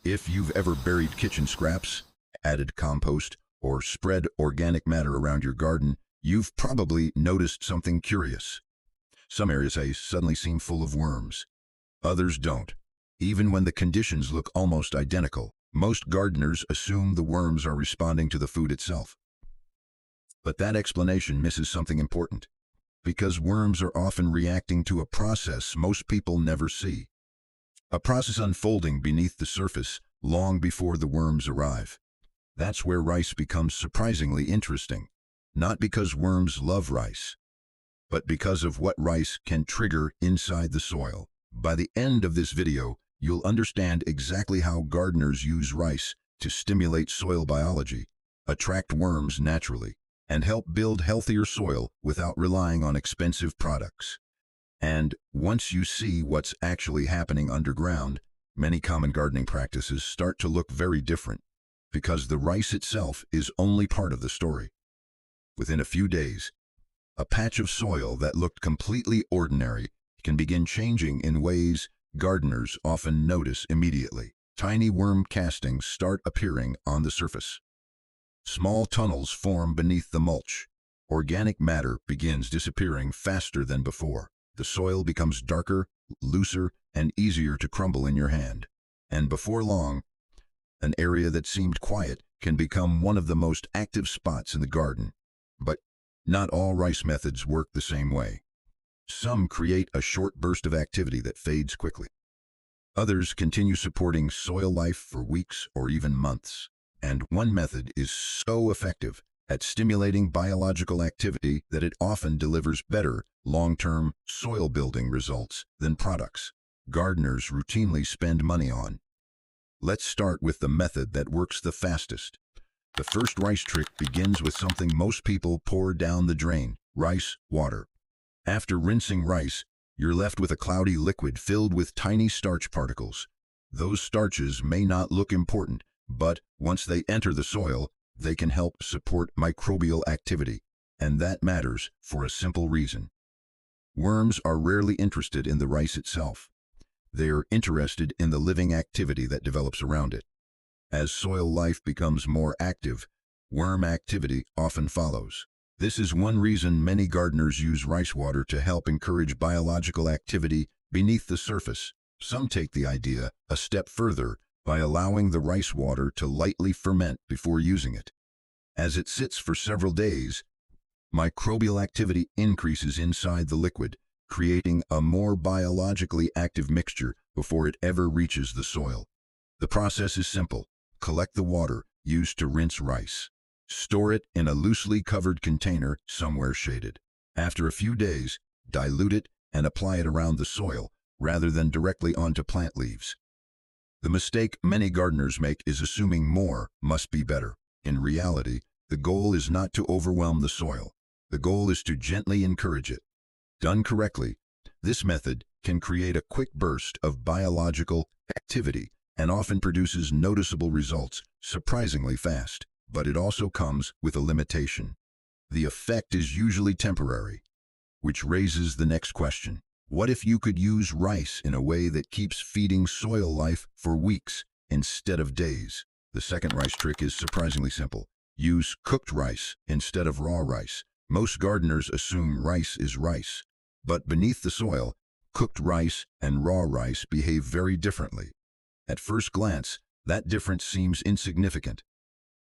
If you've ever buried kitchen scraps, added compost, or spread organic matter around your garden, you've probably noticed something curious. Some areas suddenly seem full of worms. Others don't. Even when the conditions look almost identical, most gardeners assume the worms are responding to the food itself. But that explanation misses something important, because worms are often reacting to a process most people never see. A process unfolding beneath the surface long before the worms arrive. That's where rice becomes surprisingly interesting, not because worms love rice, but because of what rice can trigger inside the soil. By the end of this video, you'll understand exactly how gardeners use rice to stimulate soil biology, attract worms naturally, and help build healthier soil without relying on expensive products. And once you see what's actually happening underground, many common gardening practices start to look very different, because the rice itself is only part of the story. Within a few days, a patch of soil that looked completely ordinary can begin changing in ways gardeners often notice immediately. Tiny worm castings start appearing on the surface. Small tunnels form beneath the mulch. Organic matter begins disappearing faster than before. The soil becomes darker, looser, and easier to crumble in your hand. And before long, an area that seemed quiet can become one of the most active spots in the garden. But not all rice methods work the same way. Some create a short burst of activity that fades quickly. Others continue supporting soil life for weeks or even months. And one method is so effective at stimulating biological activity that it often delivers better long-term soil-building results than products gardeners routinely spend money on. Let's start with the method that works the fastest. The first rice trick begins with something most people pour down the drain: rice water. After rinsing rice, you're left with a cloudy liquid filled with tiny starch particles. Those starches may not look important, but once they enter the soil, they can help support microbial activity, and that matters for a simple reason. Worms are rarely interested in the rice itself. They are interested in the living activity that develops around it. As soil life becomes more active, worm activity often follows. This is one reason many gardeners use rice water to help encourage biological activity beneath the surface. Some take the idea a step further by allowing the rice water to lightly ferment before using it. As it sits for several days, microbial activity increases inside the liquid, creating a more biologically active mixture before it ever reaches the soil. The process is simple. Collect the water used to rinse rice. Store it in a loosely covered container somewhere shaded. After a few days, dilute it and apply it around the soil rather than directly onto plant leaves. The mistake many gardeners make is assuming more must be better. In reality, the goal is not to overwhelm the soil. The goal is to gently encourage it. Done correctly, this method can create a quick burst of biological activity and often produces noticeable results surprisingly fast. But it also comes with a limitation. The effect is usually temporary, which raises the next question. What if you could use rice in a way that keeps feeding soil life for weeks instead of days? The second rice trick is surprisingly simple. Use cooked rice instead of raw rice. Most gardeners assume rice is rice, but beneath the soil, cooked rice and raw rice behave very differently. At first glance, that difference seems insignificant.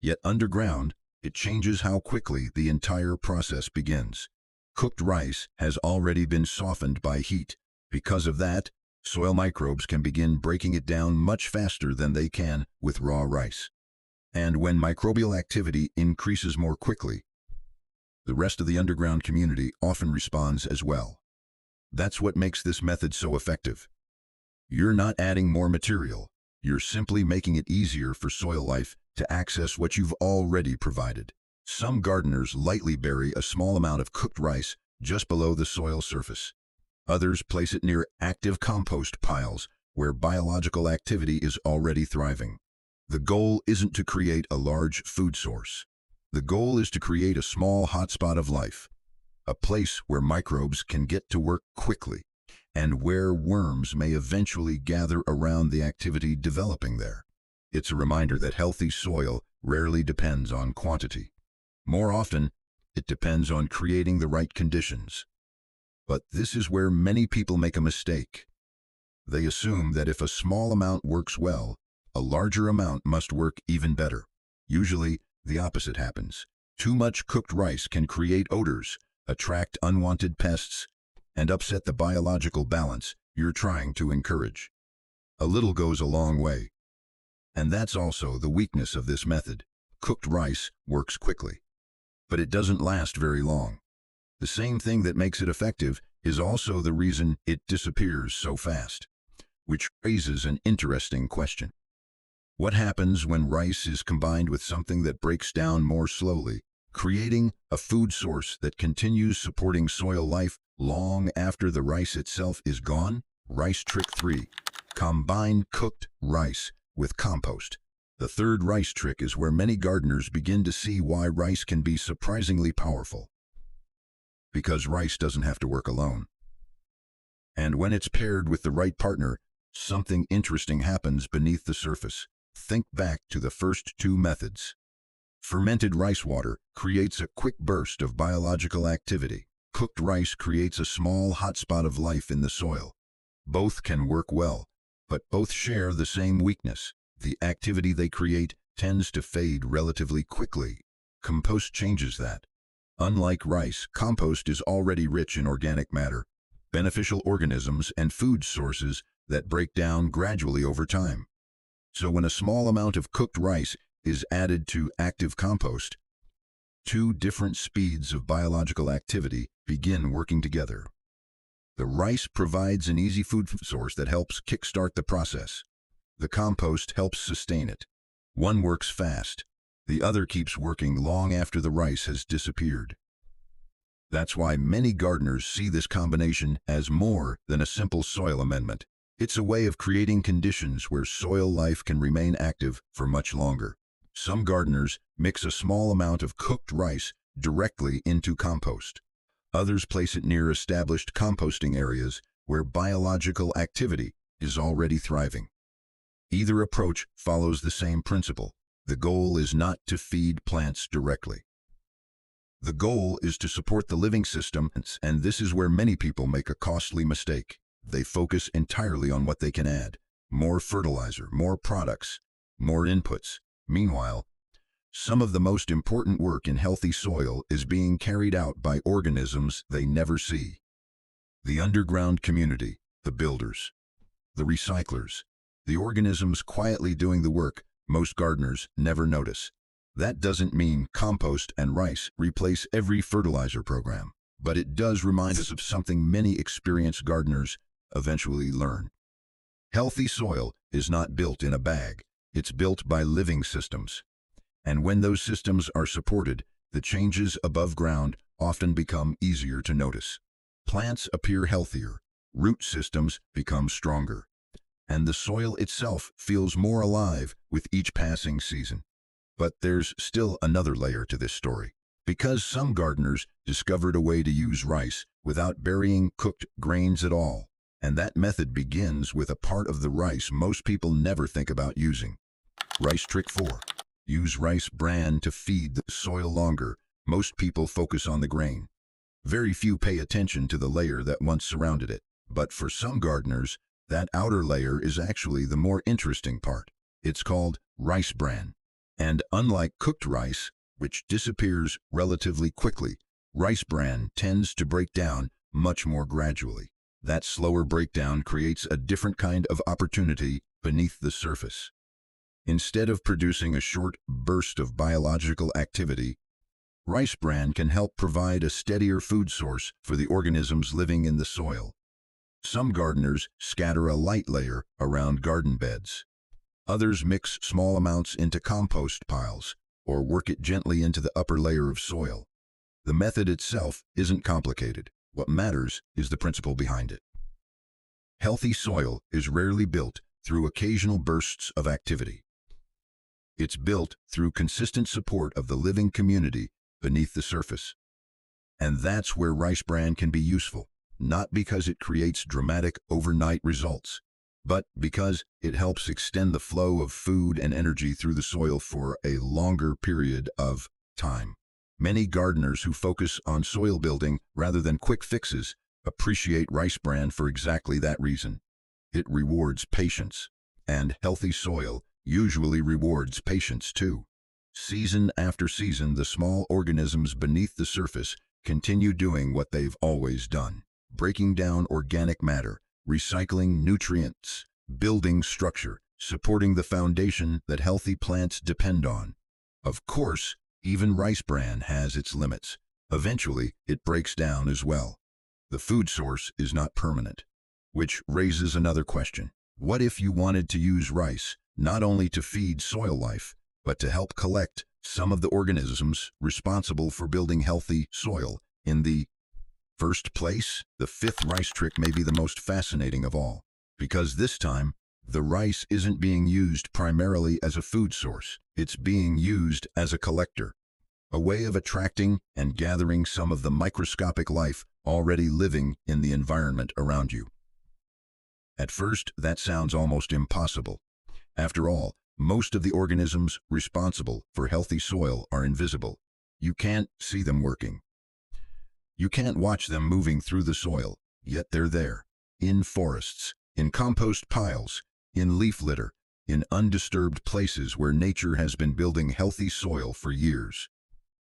Yet underground, it changes how quickly the entire process begins. Cooked rice has already been softened by heat. Because of that, soil microbes can begin breaking it down much faster than they can with raw rice. And when microbial activity increases more quickly, the rest of the underground community often responds as well. That's what makes this method so effective. You're not adding more material. You're simply making it easier for soil life to access what you've already provided. Some gardeners lightly bury a small amount of cooked rice just below the soil surface. Others place it near active compost piles where biological activity is already thriving. The goal isn't to create a large food source. The goal is to create a small hotspot of life, a place where microbes can get to work quickly, and where worms may eventually gather around the activity developing there. It's a reminder that healthy soil rarely depends on quantity. More often, it depends on creating the right conditions. But this is where many people make a mistake. They assume that if a small amount works well, a larger amount must work even better. Usually, the opposite happens. Too much cooked rice can create odors, attract unwanted pests, and upset the biological balance you're trying to encourage. A little goes a long way. And that's also the weakness of this method. Cooked rice works quickly, but it doesn't last very long. The same thing that makes it effective is also the reason it disappears so fast, which raises an interesting question. What happens when rice is combined with something that breaks down more slowly, creating a food source that continues supporting soil life long after the rice itself is gone? Rice trick 3. Combine cooked rice with compost. The third rice trick is where many gardeners begin to see why rice can be surprisingly powerful. Because rice doesn't have to work alone. And when it's paired with the right partner, something interesting happens beneath the surface. Think back to the first two methods. Fermented rice water creates a quick burst of biological activity. Cooked rice creates a small hotspot of life in the soil. Both can work well, but both share the same weakness. The activity they create tends to fade relatively quickly. Compost changes that. Unlike rice, compost is already rich in organic matter, beneficial organisms, and food sources that break down gradually over time. So when a small amount of cooked rice is added to active compost, two different speeds of biological activity begin working together. The rice provides an easy food source that helps kickstart the process. The compost helps sustain it. One works fast. The other keeps working long after the rice has disappeared. That's why many gardeners see this combination as more than a simple soil amendment. It's a way of creating conditions where soil life can remain active for much longer. Some gardeners mix a small amount of cooked rice directly into compost. Others place it near established composting areas where biological activity is already thriving. Either approach follows the same principle. The goal is not to feed plants directly. The goal is to support the living system, and this is where many people make a costly mistake. They focus entirely on what they can add. More fertilizer, more products, more inputs. Meanwhile, some of the most important work in healthy soil is being carried out by organisms they never see. The underground community, the builders, the recyclers, the organisms quietly doing the work most gardeners never notice. That doesn't mean compost and rice replace every fertilizer program, but it does remind us of something many experienced gardeners eventually learn. Healthy soil is not built in a bag. It's built by living systems. And when those systems are supported, the changes above ground often become easier to notice. Plants appear healthier, root systems become stronger, and the soil itself feels more alive with each passing season. But there's still another layer to this story. Because some gardeners discovered a way to use rice without burying cooked grains at all, and that method begins with a part of the rice most people never think about using. Rice trick 4. Use rice bran to feed the soil longer. Most people focus on the grain. Very few pay attention to the layer that once surrounded it. But for some gardeners, that outer layer is actually the more interesting part. It's called rice bran. And unlike cooked rice, which disappears relatively quickly, rice bran tends to break down much more gradually. That slower breakdown creates a different kind of opportunity beneath the surface. Instead of producing a short burst of biological activity, rice bran can help provide a steadier food source for the organisms living in the soil. Some gardeners scatter a light layer around garden beds. Others mix small amounts into compost piles or work it gently into the upper layer of soil. The method itself isn't complicated. What matters is the principle behind it. Healthy soil is rarely built through occasional bursts of activity. It's built through consistent support of the living community beneath the surface. And that's where rice bran can be useful, not because it creates dramatic overnight results, but because it helps extend the flow of food and energy through the soil for a longer period of time. Many gardeners who focus on soil building rather than quick fixes appreciate rice bran for exactly that reason. It rewards patience, and healthy soil usually rewards patience too. Season after season, the small organisms beneath the surface continue doing what they've always done, breaking down organic matter, recycling nutrients, building structure, supporting the foundation that healthy plants depend on. Of course, even rice bran has its limits. Eventually, it breaks down as well. The food source is not permanent, which raises another question. What if you wanted to use rice not only to feed soil life, but to help collect some of the organisms responsible for building healthy soil in the first place? The fifth rice trick may be the most fascinating of all, because this time, the rice isn't being used primarily as a food source. It's being used as a collector, a way of attracting and gathering some of the microscopic life already living in the environment around you. At first, that sounds almost impossible. After all, most of the organisms responsible for healthy soil are invisible. You can't see them working. You can't watch them moving through the soil, yet they're there. In forests, in compost piles, in leaf litter, in undisturbed places where nature has been building healthy soil for years.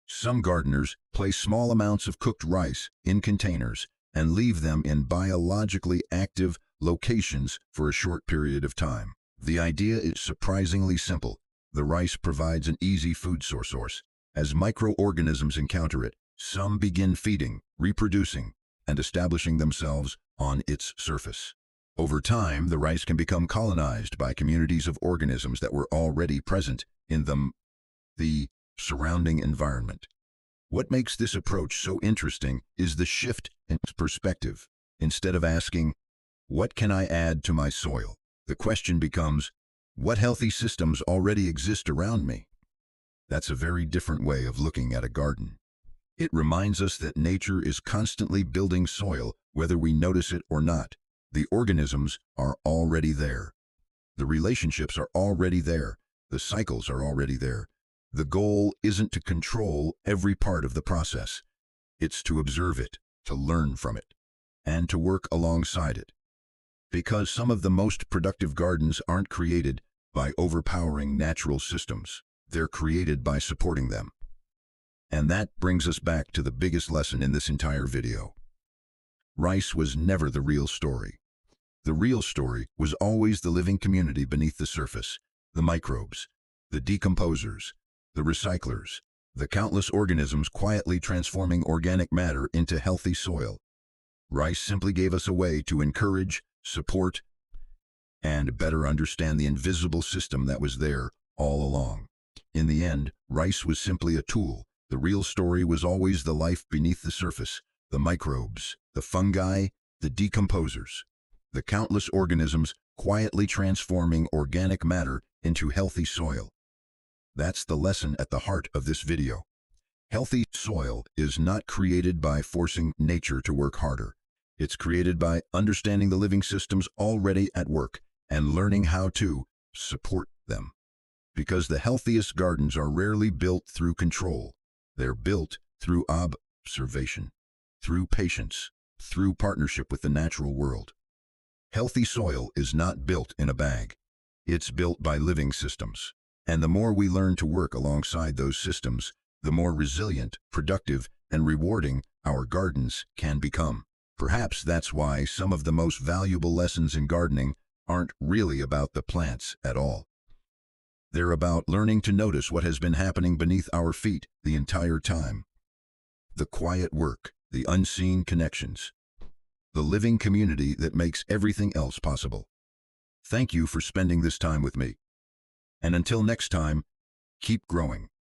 Some gardeners place small amounts of cooked rice in containers and leave them in biologically active locations for a short period of time. The idea is surprisingly simple. The rice provides an easy food source. As microorganisms encounter it, some begin feeding, reproducing, and establishing themselves on its surface. Over time, the rice can become colonized by communities of organisms that were already present in the surrounding environment. What makes this approach so interesting is the shift in perspective. Instead of asking, "What can I add to my soil?" the question becomes, "What healthy systems already exist around me?" That's a very different way of looking at a garden. It reminds us that nature is constantly building soil, whether we notice it or not. The organisms are already there. The relationships are already there. The cycles are already there. The goal isn't to control every part of the process. It's to observe it, to learn from it, and to work alongside it. Because some of the most productive gardens aren't created by overpowering natural systems. They're created by supporting them. And that brings us back to the biggest lesson in this entire video. Rice was never the real story. The real story was always the living community beneath the surface, the microbes, the decomposers, the recyclers, the countless organisms quietly transforming organic matter into healthy soil. Rice simply gave us a way to encourage, support, and better understand the invisible system that was there all along. In the end, rice was simply a tool. The real story was always the life beneath the surface, the microbes, the fungi, the decomposers, the countless organisms quietly transforming organic matter into healthy soil. That's the lesson at the heart of this video. Healthy soil is not created by forcing nature to work harder. It's created by understanding the living systems already at work and learning how to support them. Because the healthiest gardens are rarely built through control. They're built through observation, through patience, through partnership with the natural world. Healthy soil is not built in a bag. It's built by living systems. And the more we learn to work alongside those systems, the more resilient, productive, and rewarding our gardens can become. Perhaps that's why some of the most valuable lessons in gardening aren't really about the plants at all. They're about learning to notice what has been happening beneath our feet the entire time. The quiet work, the unseen connections, the living community that makes everything else possible. Thank you for spending this time with me. And until next time, keep growing.